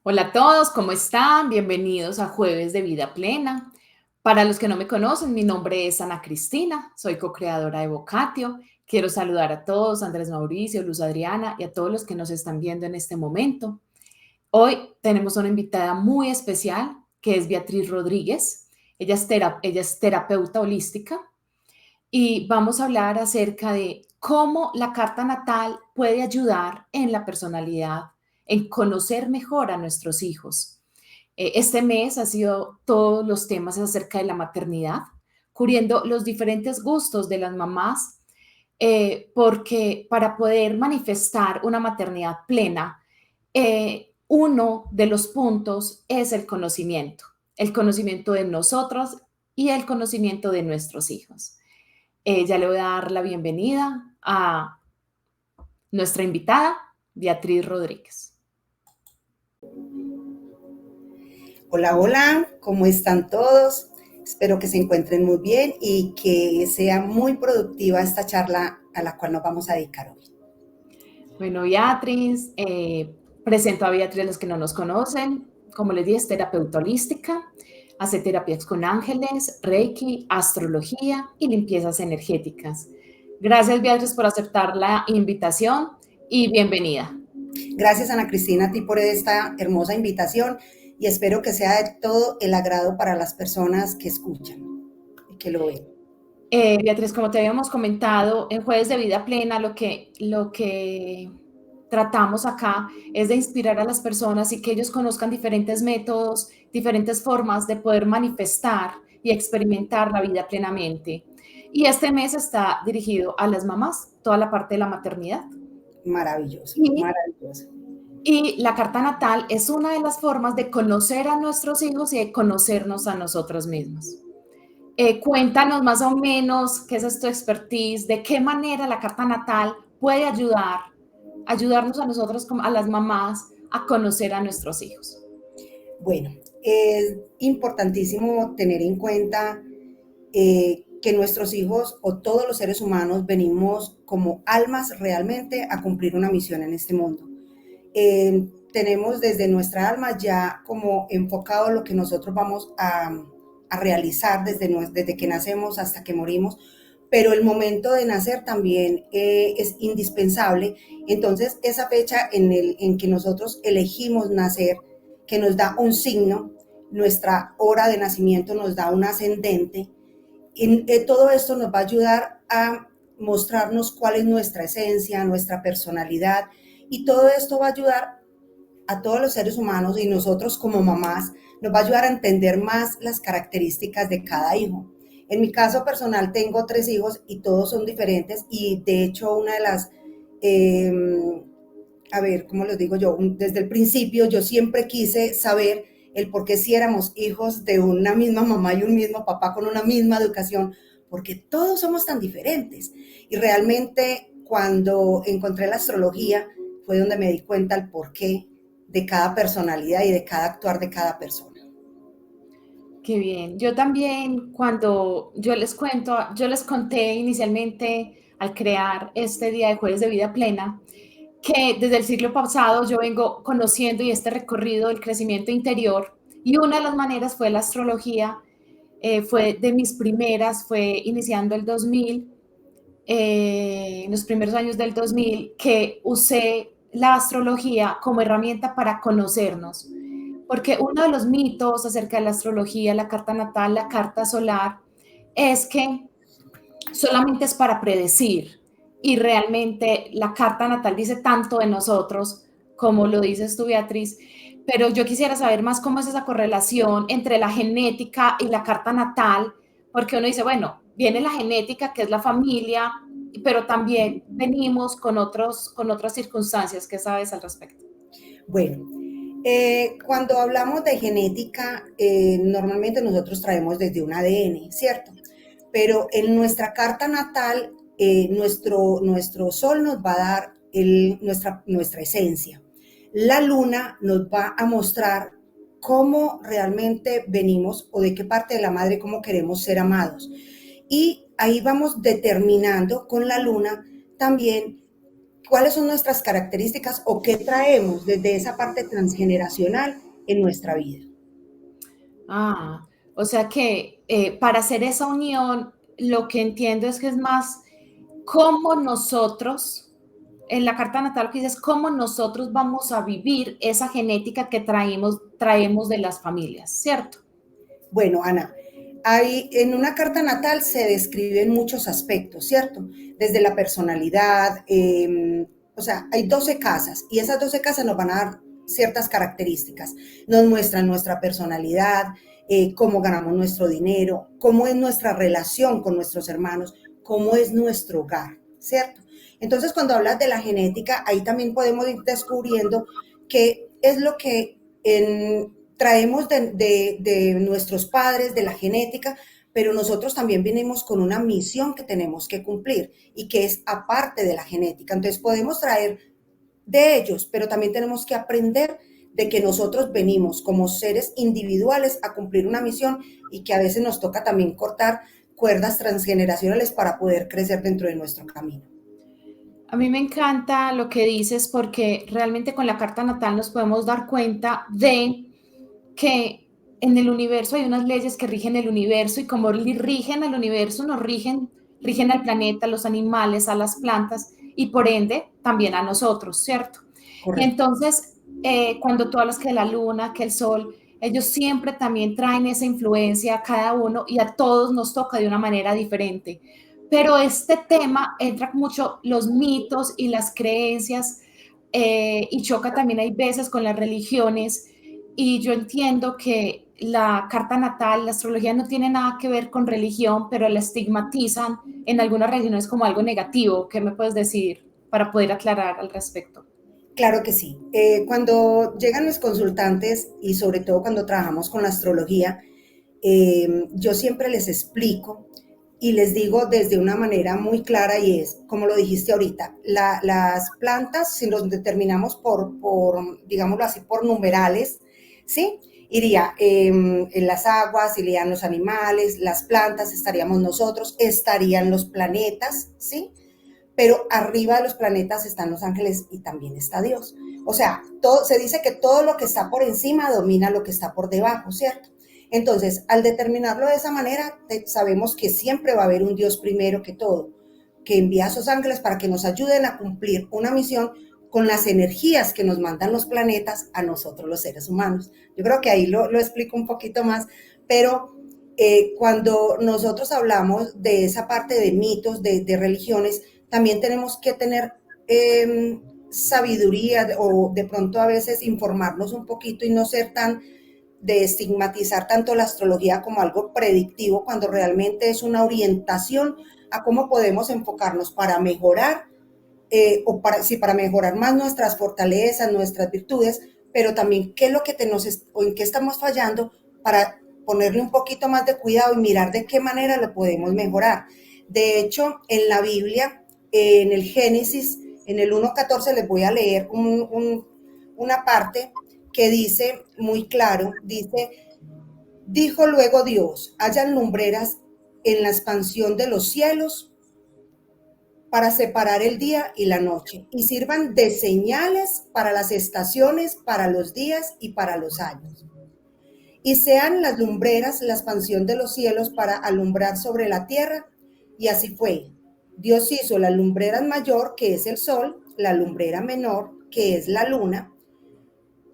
Hola a todos, ¿cómo están? Bienvenidos a Jueves de Vida Plena. Para los que no me conocen, mi nombre es Ana Cristina, soy co-creadora de Vocatio. Quiero saludar a todos, Andrés Mauricio, Luz Adriana y a todos los que nos están viendo en este momento. Hoy tenemos una invitada muy especial, que es Beatriz Rodríguez. Ella es terapeuta holística y vamos a hablar acerca de cómo la carta natal puede ayudar en la personalidad, en conocer mejor a nuestros hijos. Este mes ha sido todos los temas acerca de la maternidad, cubriendo los diferentes gustos de las mamás, porque para poder manifestar una maternidad plena, uno de los puntos es el conocimiento de nosotros y el conocimiento de nuestros hijos. Ya le voy a dar la bienvenida a nuestra invitada, Beatriz Rodríguez. Hola, hola, ¿cómo están todos? Espero que se encuentren muy bien y que sea muy productiva esta charla a la cual nos vamos a dedicar hoy. Bueno, Beatriz, presento a Beatriz a los que no nos conocen. Como les dije, es terapeuta holística, hace terapias con ángeles, reiki, astrología y limpiezas energéticas. Gracias, Beatriz, por aceptar la invitación y bienvenida. Gracias, Ana Cristina, a ti por esta hermosa invitación y espero que sea de todo el agrado para las personas que escuchan y que lo ven. Beatriz, como te habíamos comentado, en Jueves de Vida Plena lo que tratamos acá es de inspirar a las personas y que ellos conozcan diferentes métodos, diferentes formas de poder manifestar y experimentar la vida plenamente. Y este mes está dirigido a las mamás, toda la parte de la maternidad. Maravilloso, Y, maravilloso. y la carta natal es una de las formas de conocer a nuestros hijos y de conocernos a nosotros mismos. Cuéntanos más o menos qué es tu expertise, de qué manera la carta natal puede ayudarnos a nosotros, a las mamás, a conocer a nuestros hijos. Bueno, es importantísimo tener en cuenta que nuestros hijos o todos los seres humanos venimos como almas realmente a cumplir una misión en este mundo. Tenemos desde nuestra alma ya como enfocado lo que nosotros vamos a realizar desde que nacemos hasta que morimos, pero el momento de nacer también es indispensable. Entonces, esa fecha en que nosotros elegimos nacer, que nos da un signo, nuestra hora de nacimiento nos da un ascendente, todo esto nos va a ayudar a mostrarnos cuál es nuestra esencia, nuestra personalidad, y todo esto va a ayudar a todos los seres humanos y nosotros como mamás nos va a ayudar a entender más las características de cada hijo. En mi caso personal tengo 3 hijos y todos son diferentes y de hecho una de las, ¿cómo les digo yo? Desde el principio yo siempre quise saber el por qué si éramos hijos de una misma mamá y un mismo papá con una misma educación, porque todos somos tan diferentes. Y realmente cuando encontré la astrología fue donde me di cuenta el porqué de cada personalidad y de cada actuar de cada persona. Qué bien. Yo también, cuando yo les conté inicialmente al crear este día de Jueves de Vida Plena, que desde el siglo pasado yo vengo conociendo y este recorrido del crecimiento interior, y una de las maneras fue la astrología. Fue de mis primeras, fue iniciando el 2000, en los primeros años del 2000, que usé la astrología como herramienta para conocernos, porque uno de los mitos acerca de la astrología, la carta natal, la carta solar, es que solamente es para predecir y realmente la carta natal dice tanto de nosotros como lo dices tú, Beatriz, pero yo quisiera saber más cómo es esa correlación entre la genética y la carta natal, porque uno dice, bueno, viene la genética, que es la familia, pero también venimos con otras circunstancias. ¿Qué sabes al respecto? Bueno, cuando hablamos de genética, normalmente nosotros traemos desde un ADN, ¿cierto? Pero en nuestra carta natal, nuestro sol nos va a dar nuestra esencia. La luna nos va a mostrar cómo realmente venimos o de qué parte de la madre, cómo queremos ser amados. Y ahí vamos determinando con la luna también cuáles son nuestras características o qué traemos desde esa parte transgeneracional en nuestra vida. Ah, o sea que para hacer esa unión, lo que entiendo es que es más cómo nosotros, en la carta natal que dices, cómo nosotros vamos a vivir esa genética que traemos de las familias, ¿cierto? Bueno, Ana, en una carta natal se describen muchos aspectos, ¿cierto? Desde la personalidad, o sea, hay 12 casas y esas 12 casas nos van a dar ciertas características. Nos muestran nuestra personalidad, cómo ganamos nuestro dinero, cómo es nuestra relación con nuestros hermanos, cómo es nuestro hogar, ¿cierto? Entonces, cuando hablas de la genética, ahí también podemos ir descubriendo qué es lo que traemos de nuestros padres, de la genética, pero nosotros también venimos con una misión que tenemos que cumplir y que es aparte de la genética. Entonces podemos traer de ellos, pero también tenemos que aprender de que nosotros venimos como seres individuales a cumplir una misión y que a veces nos toca también cortar cuerdas transgeneracionales para poder crecer dentro de nuestro camino. A mí me encanta lo que dices porque realmente con la carta natal nos podemos dar cuenta de que en el universo hay unas leyes que rigen el universo y como rigen al universo, rigen al planeta, a los animales, a las plantas y por ende también a nosotros, ¿cierto? Y Correcto. entonces, cuando tú hablas que la luna, que el sol, ellos siempre también traen esa influencia a cada uno y a todos nos toca de una manera diferente. Pero este tema entra mucho los mitos y las creencias y choca también hay veces con las religiones y yo entiendo que la carta natal, la astrología no tiene nada que ver con religión, pero la estigmatizan en algunas religiones como algo negativo. ¿Qué me puedes decir para poder aclarar al respecto? Claro que sí. Cuando llegan los consultantes y sobre todo cuando trabajamos con la astrología, yo siempre les explico y les digo desde una manera muy clara y es, como lo dijiste ahorita, las plantas, si nos determinamos digámoslo así, por numerales, ¿sí? Iría en las aguas, irían los animales, las plantas, estaríamos nosotros, estarían los planetas, ¿sí? Pero arriba de los planetas están los ángeles y también está Dios. O sea, se dice que todo lo que está por encima domina lo que está por debajo, ¿cierto? Entonces, al determinarlo de esa manera, sabemos que siempre va a haber un Dios primero que todo, que envía a sus ángeles para que nos ayuden a cumplir una misión con las energías que nos mandan los planetas a nosotros los seres humanos. Yo creo que ahí lo explico un poquito más, pero cuando nosotros hablamos de esa parte de mitos, de religiones, también tenemos que tener sabiduría o de pronto a veces informarnos un poquito y no ser tan de estigmatizar tanto la astrología como algo predictivo cuando realmente es una orientación a cómo podemos enfocarnos para mejorar para mejorar más nuestras fortalezas, nuestras virtudes, pero también qué es lo que o en qué estamos fallando para ponerle un poquito más de cuidado y mirar de qué manera lo podemos mejorar. De hecho, en la Biblia, en el Génesis, en el 1.14 les voy a leer una parte que dice muy claro, dice, dijo luego Dios, hayan lumbreras en la expansión de los cielos para separar el día y la noche, y sirvan de señales para las estaciones, para los días y para los años. Y sean las lumbreras la expansión de los cielos para alumbrar sobre la tierra. Y así fue. Dios hizo la lumbrera mayor, que es el sol, la lumbrera menor, que es la luna,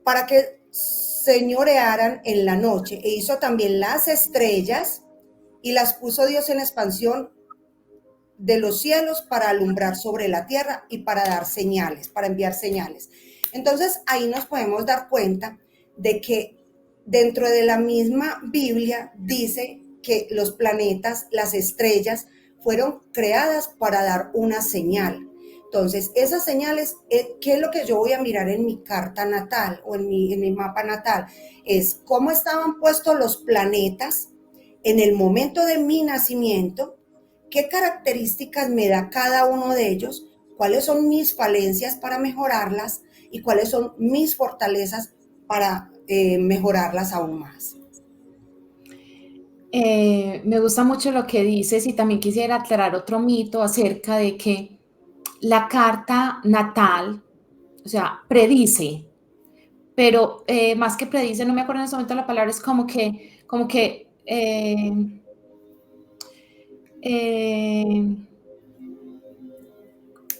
para que señorearan en la noche. E hizo también las estrellas y las puso Dios en expansión de los cielos para alumbrar sobre la tierra y para dar señales, para enviar señales. Entonces ahí nos podemos dar cuenta de que dentro de la misma Biblia dice que los planetas, las estrellas, fueron creadas para dar una señal. Entonces, esas señales, ¿qué es lo que yo voy a mirar en mi carta natal o en mi mapa natal? Es cómo estaban puestos los planetas en el momento de mi nacimiento, qué características me da cada uno de ellos, cuáles son mis falencias para mejorarlas y cuáles son mis fortalezas para mejorarlas aún más. Me gusta mucho lo que dices y también quisiera aclarar otro mito acerca de que la carta natal, o sea, predice, pero más que predice, no me acuerdo en este momento la palabra, es como que eh,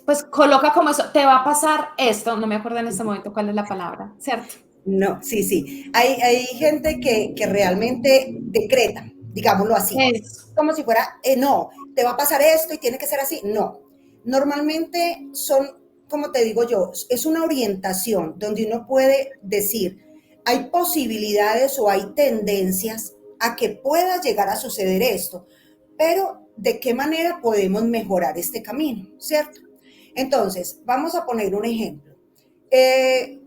pues coloca como eso, te va a pasar esto, no me acuerdo en este momento cuál es la palabra, ¿cierto? No, sí, sí. Hay gente que realmente decreta, digámoslo así. Eso. Como si fuera, no, te va a pasar esto y tiene que ser así. No. Normalmente son, como te digo yo, es una orientación donde uno puede decir, hay posibilidades o hay tendencias a que pueda llegar a suceder esto, pero ¿de qué manera podemos mejorar este camino? ¿Cierto? Entonces, vamos a poner un ejemplo.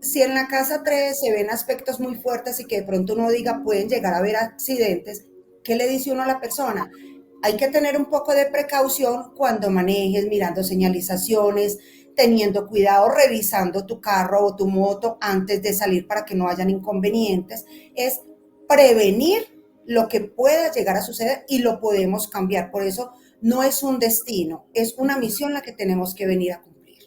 Si en la casa 3 se ven aspectos muy fuertes y que de pronto uno diga pueden llegar a haber accidentes, ¿qué le dice uno a la persona? Hay que tener un poco de precaución cuando manejes, mirando señalizaciones, teniendo cuidado, revisando tu carro o tu moto antes de salir para que no hayan inconvenientes. Es prevenir lo que pueda llegar a suceder y lo podemos cambiar. Por eso no es un destino, es una misión la que tenemos que venir a cumplir.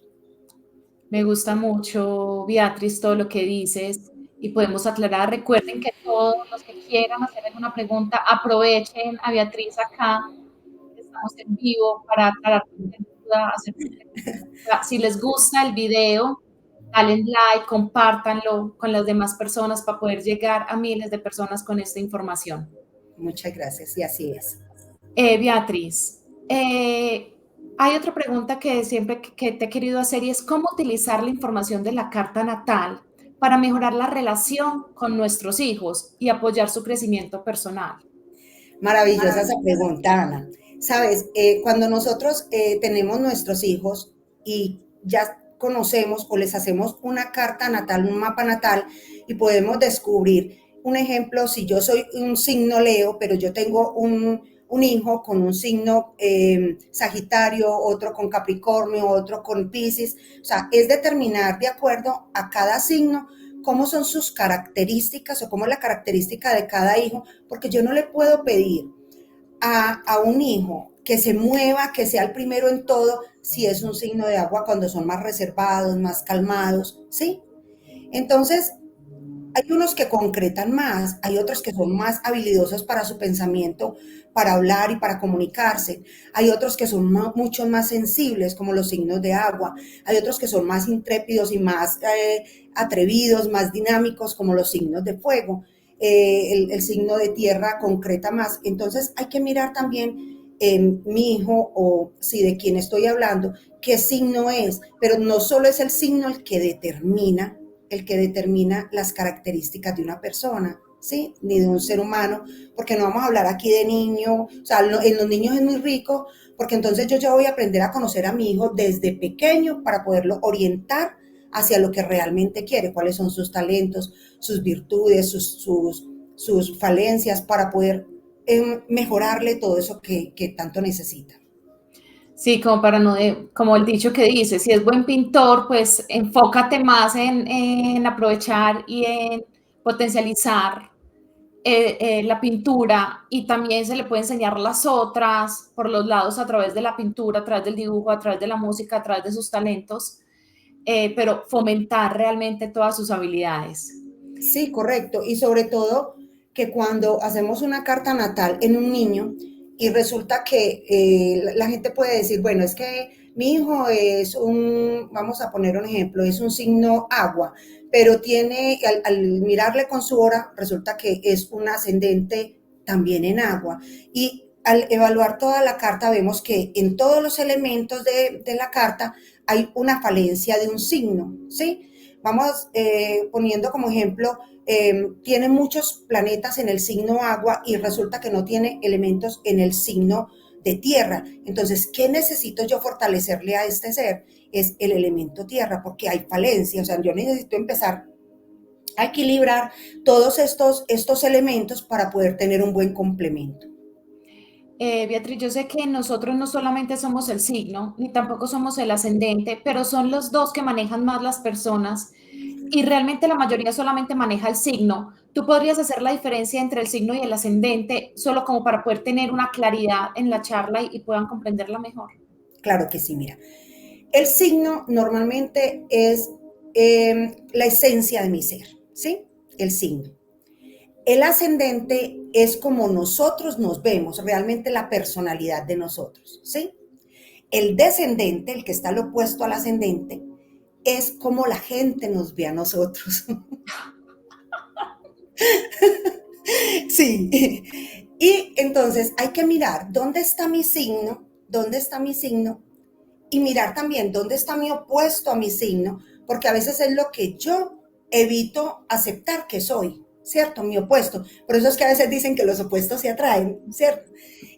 Me gusta mucho, Beatriz, todo lo que dices y podemos aclarar. Recuerden que todos los que quieran hacer alguna pregunta, aprovechen a Beatriz acá, que estamos en vivo para aclarar cualquier duda, hacer cualquier pregunta. Si les gusta el video, dale like, compártanlo con las demás personas para poder llegar a miles de personas con esta información. Muchas gracias y así es. Beatriz, hay otra pregunta que siempre que te he querido hacer y es cómo utilizar la información de la carta natal para mejorar la relación con nuestros hijos y apoyar su crecimiento personal. Maravillosa esa pregunta, Ana. Sabes, cuando nosotros tenemos nuestros hijos y ya conocemos o les hacemos una carta natal, un mapa natal, y podemos descubrir, un ejemplo, si yo soy un signo Leo, pero yo tengo un hijo con un signo Sagitario, otro con Capricornio, otro con Piscis, o sea, es determinar de acuerdo a cada signo cómo son sus características o cómo es la característica de cada hijo, porque yo no le puedo pedir a un hijo que se mueva, que sea el primero en todo, si es un signo de agua, cuando son más reservados, más calmados, ¿sí? Entonces, hay unos que concretan más, hay otros que son más habilidosos para su pensamiento, para hablar y para comunicarse. Hay otros que son mucho más sensibles, como los signos de agua. Hay otros que son más intrépidos y más atrevidos, más dinámicos, como los signos de fuego. El signo de tierra concreta más. Entonces hay que mirar también mi hijo o si de quién estoy hablando, qué signo es, pero no solo es el signo el que determina las características de una persona, ¿sí? Ni de un ser humano, porque no vamos a hablar aquí de niño, o sea, en los niños es muy rico, porque entonces yo ya voy a aprender a conocer a mi hijo desde pequeño para poderlo orientar hacia lo que realmente quiere, cuáles son sus talentos, sus virtudes, sus falencias, para poder mejorarle todo eso que tanto necesita. Sí, como para no, como el dicho que dice, si es buen pintor, pues enfócate más en aprovechar y en potencializar la pintura y también se le puede enseñar las otras por los lados a través de la pintura, a través del dibujo, a través de la música, a través de sus talentos, pero fomentar realmente todas sus habilidades. Sí, correcto. Y sobre todo que cuando hacemos una carta natal en un niño y resulta que la gente puede decir, bueno, es que mi hijo es vamos a poner un ejemplo, es un signo agua, pero tiene, al mirarle con su hora, resulta que es un ascendente también en agua. Y al evaluar toda la carta vemos que en todos los elementos de la carta hay una falencia de un signo, ¿sí? Vamos poniendo como ejemplo, tiene muchos planetas en el signo agua y resulta que no tiene elementos en el signo de tierra. Entonces, ¿qué necesito yo fortalecerle a este ser? Es el elemento tierra, porque hay falencia. O sea, yo necesito empezar a equilibrar todos estos elementos para poder tener un buen complemento. Beatriz, yo sé que nosotros no solamente somos el signo, ni tampoco somos el ascendente, pero son los dos que manejan más las personas y realmente la mayoría solamente maneja el signo. ¿Tú podrías hacer la diferencia entre el signo y el ascendente solo como para poder tener una claridad en la charla y puedan comprenderla mejor? Claro que sí, mira. El signo normalmente es la esencia de mi ser, ¿sí? El signo. El ascendente es como nosotros nos vemos, realmente la personalidad de nosotros, ¿sí? El descendente, el que está al opuesto al ascendente, es como la gente nos ve a nosotros. Sí. Y entonces hay que mirar dónde está mi signo, y mirar también dónde está mi opuesto a mi signo, porque a veces es lo que yo evito aceptar que soy, ¿cierto? Mi opuesto. Por eso es que a veces dicen que los opuestos se atraen, ¿cierto?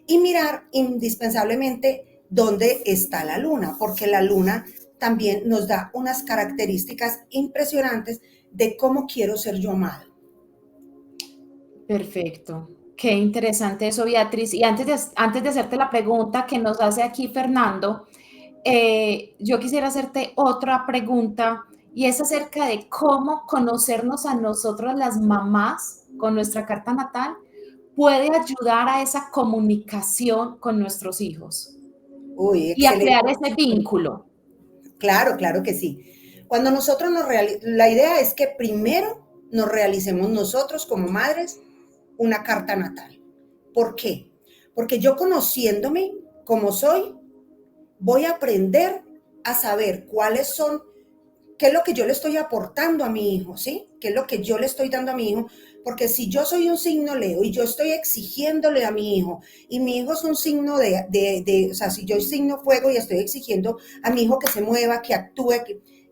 Y mirar indispensablemente dónde está la luna, porque la luna también nos da unas características impresionantes de cómo quiero ser yo amado. Perfecto. Qué interesante eso, Beatriz. Y antes de hacerte la pregunta que nos hace aquí Fernando, yo quisiera hacerte otra pregunta y es acerca de cómo conocernos a nosotros las mamás con nuestra carta natal puede ayudar a esa comunicación con nuestros hijos Uy, y a excelente. crear ese vínculo. Claro, claro que sí. Cuando nosotros la idea es que primero nos realicemos nosotros como madres una carta natal. ¿Por qué? Porque yo conociéndome como soy, voy a aprender a saber cuáles son, qué es lo que yo le estoy aportando a mi hijo, ¿sí? ¿Qué es lo que yo le estoy dando a mi hijo? Porque si yo soy un signo Leo y yo estoy exigiéndole a mi hijo, y mi hijo es un signo o sea, si yo soy signo fuego y estoy exigiendo a mi hijo que se mueva, que actúe,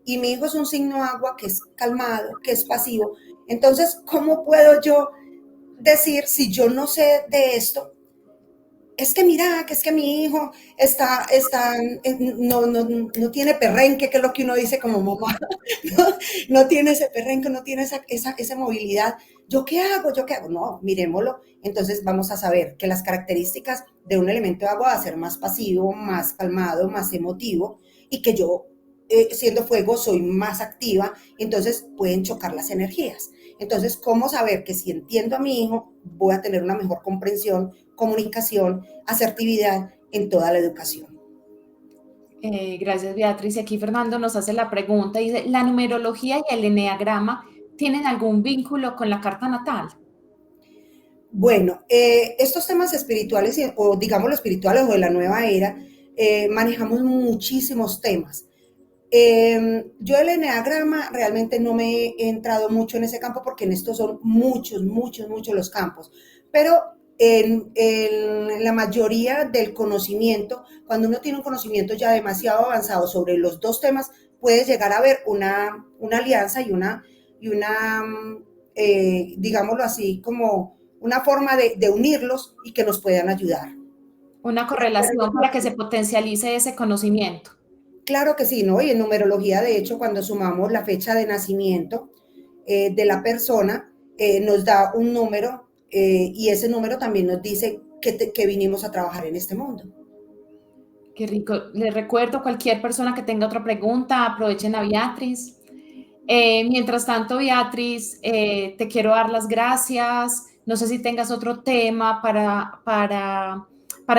y mi hijo es un signo agua, que es calmado, que es pasivo, entonces, ¿cómo puedo yo decir si yo no sé de esto? Es que mira, que es que mi hijo no tiene perrenque, que es lo que uno dice como mamá, no, no tiene ese perrenque, no tiene esa movilidad. ¿Yo qué hago? ¿Yo qué hago? No, miremoslo. Entonces vamos a saber que las características de un elemento de agua va a ser más pasivo, más calmado, más emotivo, y que yo, siendo fuego, soy más activa, entonces pueden chocar las energías. Entonces, ¿cómo saber que si entiendo a mi hijo, voy a tener una mejor comprensión, comunicación, asertividad en toda la educación? Gracias, Beatriz. Y aquí Fernando nos hace la pregunta, dice, ¿la numerología y el eneagrama tienen algún vínculo con la carta natal? Bueno, estos temas espirituales, o digamos los espirituales o de la nueva era, manejamos muchísimos temas. Yo el eneagrama realmente no me he entrado mucho en ese campo porque en estos son muchos los campos, pero en la mayoría del conocimiento, cuando uno tiene un conocimiento ya demasiado avanzado sobre los dos temas, puede llegar a haber una alianza y digámoslo así, como una forma de unirlos y que nos puedan ayudar. Una correlación para que se potencialice ese conocimiento. Claro que sí, ¿no? Y en numerología, de hecho, cuando sumamos la fecha de nacimiento de la persona, nos da un número y ese número también nos dice que vinimos a trabajar en este mundo. Qué rico. Les recuerdo, cualquier persona que tenga otra pregunta, aprovechen a Beatriz. Mientras tanto, Beatriz, te quiero dar las gracias. No sé si tengas otro tema para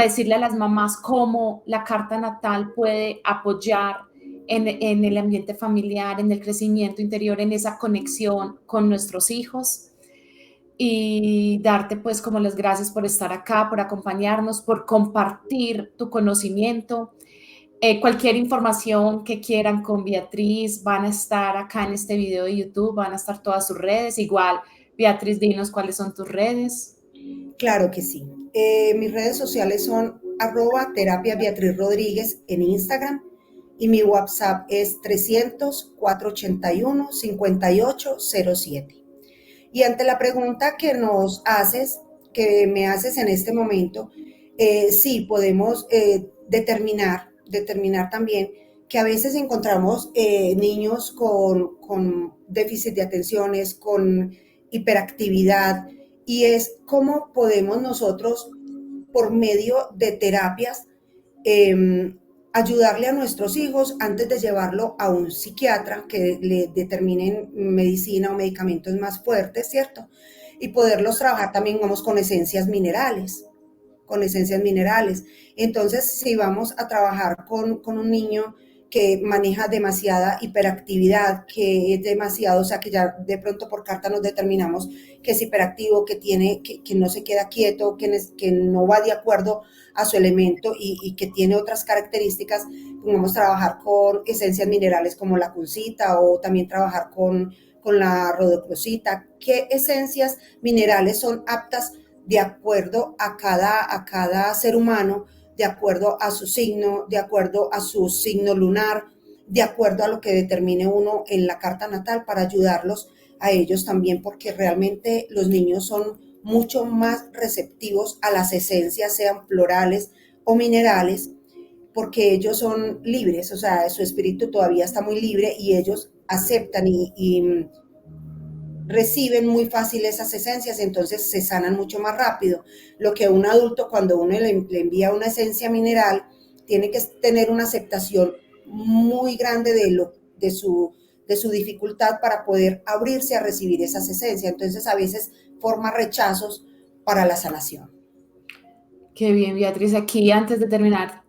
decirle a las mamás cómo la carta natal puede apoyar en el ambiente familiar, en el crecimiento interior, en esa conexión con nuestros hijos. Y darte pues como las gracias por estar acá, por acompañarnos, por compartir tu conocimiento. Cualquier información que quieran con Beatriz van a estar acá en este video de YouTube, van a estar todas sus redes. Igual, Beatriz, dinos cuáles son tus redes. Claro que sí. Mis redes sociales son @terapia Beatriz Rodríguez en Instagram y mi WhatsApp es 300-481-5807. Y ante la pregunta que me haces en este momento, sí podemos determinar también que a veces encontramos niños con déficit de atenciones, con hiperactividad, y es cómo podemos nosotros, por medio de terapias, eh, ayudarle a nuestros hijos antes de llevarlo a un psiquiatra que le determinen medicina o medicamentos más fuertes, ¿cierto? Y poderlos trabajar también, vamos, con esencias minerales. Entonces, si vamos a trabajar con un niño que maneja demasiada hiperactividad, que es demasiado, o sea, que ya de pronto por carta nos determinamos que es hiperactivo, que no se queda quieto, que no va de acuerdo a su elemento y que tiene otras características, podemos trabajar con esencias minerales como la cuncita o también trabajar con la rodocrosita. ¿Qué esencias minerales son aptas de acuerdo a cada ser humano, de acuerdo a su signo, de acuerdo a su signo lunar, de acuerdo a lo que determine uno en la carta natal, para ayudarlos a ellos también, porque realmente los niños son mucho más receptivos a las esencias, sean florales o minerales, porque ellos son libres, o sea, su espíritu todavía está muy libre y ellos aceptan y reciben muy fácil esas esencias, entonces se sanan mucho más rápido. Lo que un adulto, cuando uno le envía una esencia mineral, tiene que tener una aceptación muy grande de su dificultad para poder abrirse a recibir esas esencias. Entonces a veces forma rechazos para la sanación. Qué bien, Beatriz. Aquí, antes de terminar,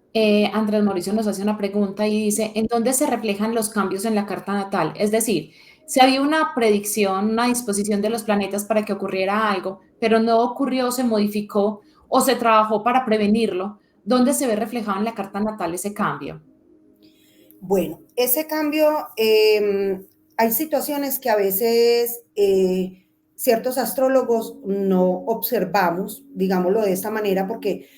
Andrés Mauricio nos hace una pregunta y dice, ¿en dónde se reflejan los cambios en la carta natal? Es decir, si había una predicción, una disposición de los planetas para que ocurriera algo, pero no ocurrió, se modificó o se trabajó para prevenirlo, ¿dónde se ve reflejado en la carta natal ese cambio? Bueno, ese cambio, hay situaciones que a veces ciertos astrólogos no observamos, digámoslo de esta manera, porque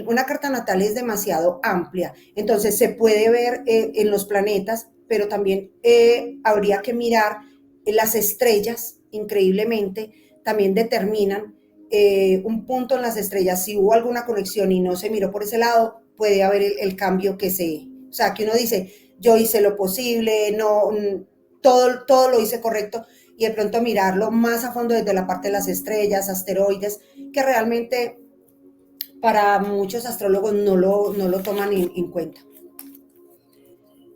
una carta natal es demasiado amplia, entonces se puede ver en los planetas, pero también habría que mirar las estrellas, increíblemente, también determinan un punto en las estrellas. Si hubo alguna conexión y no se miró por ese lado, puede haber el cambio o sea, que uno dice, yo hice lo posible, no, todo lo hice correcto, y de pronto mirarlo más a fondo desde la parte de las estrellas, asteroides, que realmente para muchos astrólogos no lo toman en cuenta.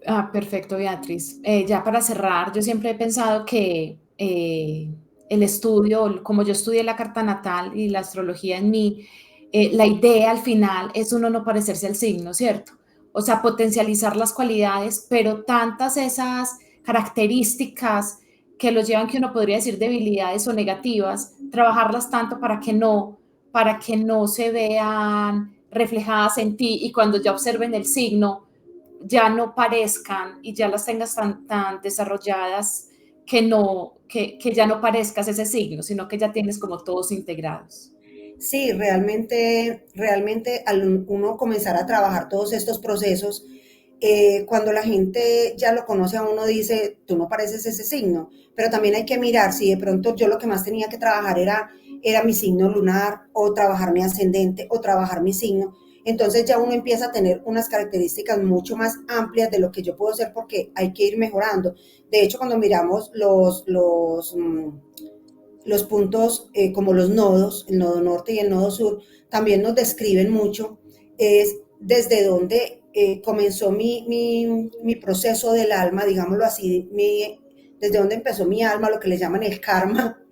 Ah, perfecto, Beatriz. Ya para cerrar, yo siempre he pensado que el estudio, como yo estudié la carta natal y la astrología en mí, la idea al final es uno no parecerse al signo, ¿cierto? O sea, potencializar las cualidades, pero tantas esas características que los llevan, que uno podría decir debilidades o negativas, trabajarlas tanto para que no se vean reflejadas en ti y cuando ya observen el signo, ya no parezcan y ya las tengas tan desarrolladas que ya no parezcas ese signo, sino que ya tienes como todos integrados. Sí, realmente al uno comenzar a trabajar todos estos procesos, cuando la gente ya lo conoce a uno dice, tú no pareces ese signo, pero también hay que mirar si de pronto yo lo que más tenía que trabajar era mi signo lunar, o trabajar mi ascendente, o trabajar mi signo. Entonces ya uno empieza a tener unas características mucho más amplias de lo que yo puedo ser, porque hay que ir mejorando. De hecho, cuando miramos los puntos como los nodos, el nodo norte y el nodo sur, también nos describen mucho, es desde donde comenzó mi proceso del alma, digámoslo así, desde donde empezó mi alma, lo que le llaman el karma,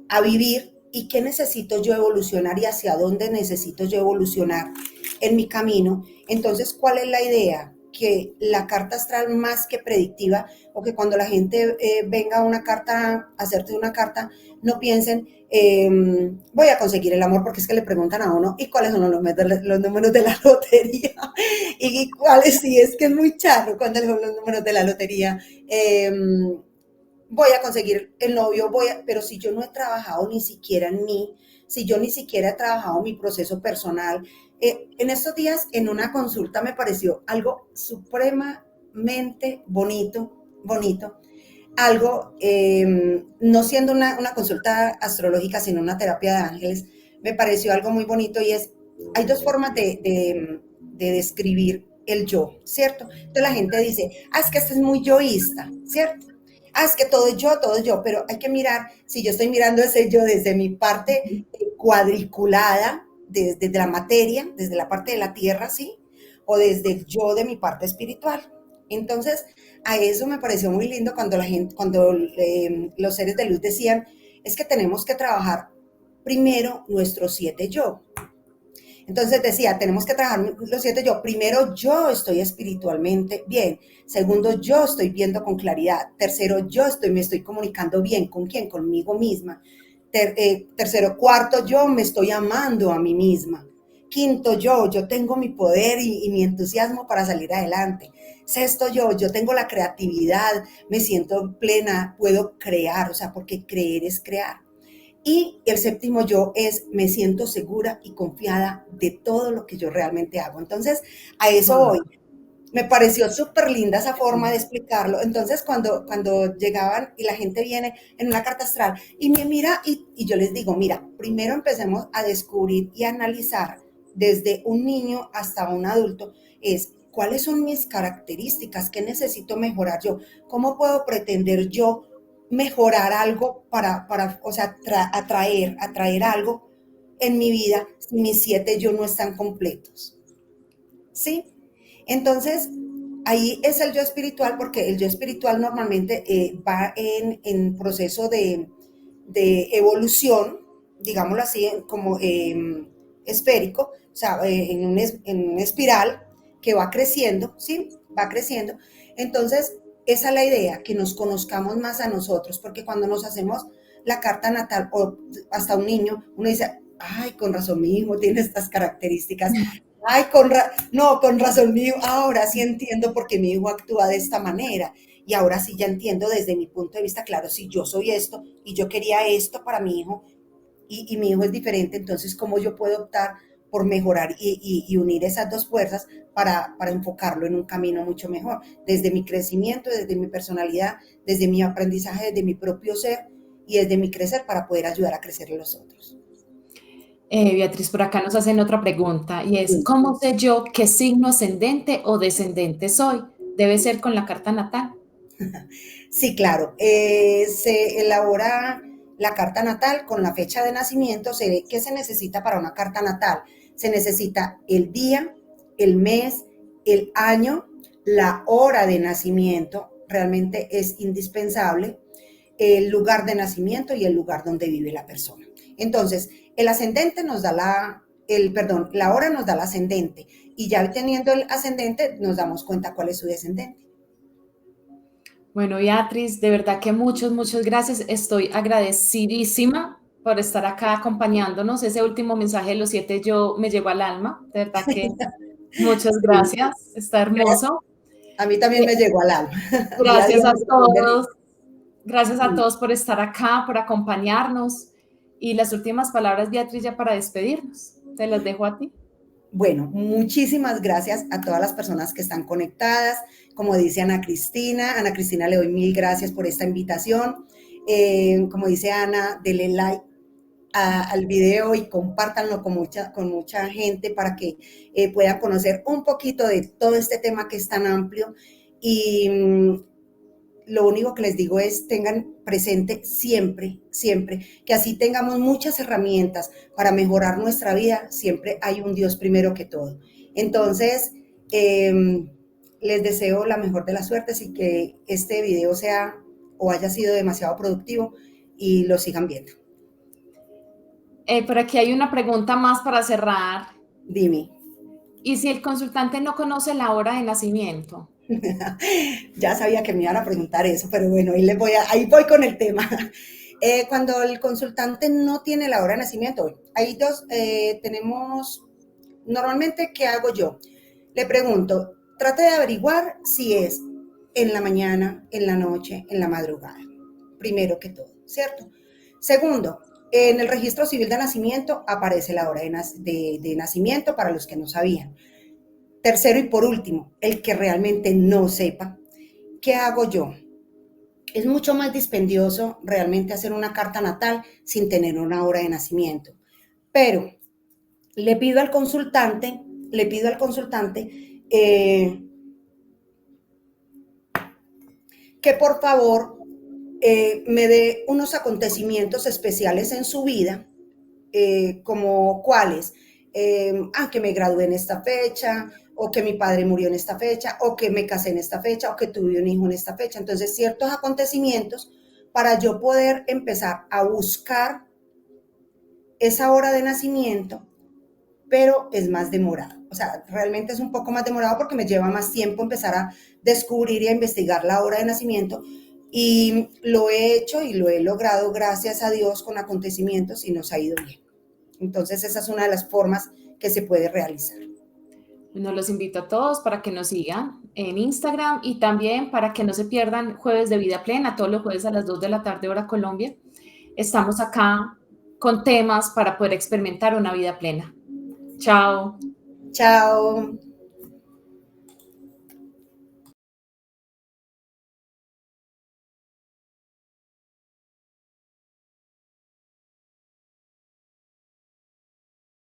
a vivir, y qué necesito yo evolucionar y hacia dónde necesito yo evolucionar en mi camino. Entonces, ¿cuál es la idea? que la carta astral más que predictiva, o que cuando la gente venga a una carta, a hacerte una carta, no piensen, voy a conseguir el amor, porque es que le preguntan a uno, ¿y cuáles son los números de la lotería? ¿Y cuáles? Sí, es que es muy charro cuando son los números de la lotería. Voy a conseguir el novio, pero si yo no he trabajado ni siquiera en mí, si yo ni siquiera he trabajado mi proceso personal, en estos días en una consulta me pareció algo supremamente bonito, algo, no siendo una consulta astrológica, sino una terapia de ángeles, me pareció algo muy bonito y es, hay dos formas de describir el yo, ¿cierto? Entonces la gente dice, es que este es muy yoísta, ¿cierto? Es que todo es yo, pero hay que mirar, si yo estoy mirando ese yo desde mi parte cuadriculada, desde la materia, desde la parte de la tierra, ¿sí? O desde el yo de mi parte espiritual. Entonces, a eso me pareció muy lindo cuando los seres de luz decían, es que tenemos que trabajar primero nuestros 7 yo. Entonces decía, tenemos que trabajar los 7 yo. Primero, yo estoy espiritualmente bien. Segundo, yo estoy viendo con claridad. Tercero, me estoy comunicando bien. ¿Con quién? Conmigo misma. Tercero, cuarto, yo me estoy amando a mí misma. Quinto, yo tengo mi poder y mi entusiasmo para salir adelante. Sexto, yo tengo la creatividad, me siento plena, puedo crear, o sea, porque creer es crear. Y el séptimo yo es, me siento segura y confiada de todo lo que yo realmente hago. Entonces, a eso voy. Me pareció súper linda esa forma de explicarlo. Entonces, cuando llegaban y la gente viene en una carta astral y me mira y yo les digo, mira, primero empecemos a descubrir y a analizar desde un niño hasta un adulto, es cuáles son mis características, qué necesito mejorar yo, cómo puedo pretender yo mejorar algo o sea, atraer algo en mi vida si mis 7 yo no están completos. ¿Sí? Entonces, ahí es el yo espiritual, porque el yo espiritual normalmente va en proceso de evolución, digámoslo así, como esférico, o sea, en una espiral que va creciendo, ¿sí? Va creciendo. Entonces, esa es la idea, que nos conozcamos más a nosotros, porque cuando nos hacemos la carta natal o hasta un niño, uno dice, ay, con razón mi hijo tiene estas características. Ay, no, con razón, ahora sí entiendo por qué mi hijo actúa de esta manera. Y ahora sí ya entiendo desde mi punto de vista, claro, si yo soy esto y yo quería esto para mi hijo y mi hijo es diferente, entonces cómo yo puedo optar por mejorar y unir esas dos fuerzas para enfocarlo en un camino mucho mejor, desde mi crecimiento, desde mi personalidad, desde mi aprendizaje, desde mi propio ser y desde mi crecer para poder ayudar a crecer a los otros. Beatriz, por acá nos hacen otra pregunta y es, ¿cómo sé yo qué signo ascendente o descendente soy? Debe ser con la carta natal. Sí, claro. Se elabora la carta natal con la fecha de nacimiento. ¿Qué se necesita para una carta natal? Se necesita el día, el mes, el año, la hora de nacimiento, realmente es indispensable, el lugar de nacimiento y el lugar donde vive la persona. Entonces, el ascendente nos da la hora nos da el ascendente y ya teniendo el ascendente nos damos cuenta cuál es su descendente. Bueno, Beatriz, de verdad que muchas gracias. Estoy agradecidísima por estar acá acompañándonos. Ese último mensaje de los 7 yo me llegó al alma. De verdad que muchas Sí. gracias. Está hermoso. A mí también me llegó al alma. Día a día Gracias a me sorprende. todos. Gracias a todos por estar acá, por acompañarnos. Y las últimas palabras, Beatriz, ya para despedirnos. Te las dejo a ti. Bueno, muchísimas gracias a todas las personas que están conectadas. Como dice Ana Cristina le doy mil gracias por esta invitación. Como dice Ana, denle like al video y compártanlo con mucha gente para que puedan conocer un poquito de todo este tema que es tan amplio. Y lo único que les digo es tengan presente siempre, que así tengamos muchas herramientas para mejorar nuestra vida, siempre hay un Dios primero que todo. Entonces, les deseo la mejor de las suertes y que este video sea o haya sido demasiado productivo y lo sigan viendo. Por aquí hay una pregunta más para cerrar. Dime. ¿Y si el consultante no conoce la hora de nacimiento? Ya sabía que me iban a preguntar eso, pero bueno, ahí voy con el tema. Cuando el consultante no tiene la hora de nacimiento, hay tenemos, normalmente, ¿qué hago yo? Le pregunto, trate de averiguar si es en la mañana, en la noche, en la madrugada, primero que todo, ¿cierto? Segundo, en el registro civil de nacimiento aparece la hora de nacimiento para los que no sabían. Tercero y por último, el que realmente no sepa, ¿qué hago yo? Es mucho más dispendioso realmente hacer una carta natal sin tener una hora de nacimiento. Pero le pido al consultante, le pido al consultante que por favor me dé unos acontecimientos especiales en su vida, como cuáles, que me gradué en esta fecha, o que mi padre murió en esta fecha, o que me casé en esta fecha, o que tuve un hijo en esta fecha. Entonces, ciertos acontecimientos para yo poder empezar a buscar esa hora de nacimiento, pero es más demorado. O sea, realmente es un poco más demorado porque me lleva más tiempo empezar a descubrir y a investigar la hora de nacimiento. Y lo he hecho y lo he logrado, gracias a Dios, con acontecimientos y nos ha ido bien. Entonces, esa es una de las formas que se puede realizar. Bueno, los invito a todos para que nos sigan en Instagram y también para que no se pierdan Jueves de Vida Plena, todos los jueves a las 2 de la tarde, hora Colombia. Estamos acá con temas para poder experimentar una vida plena. Chao. Chao.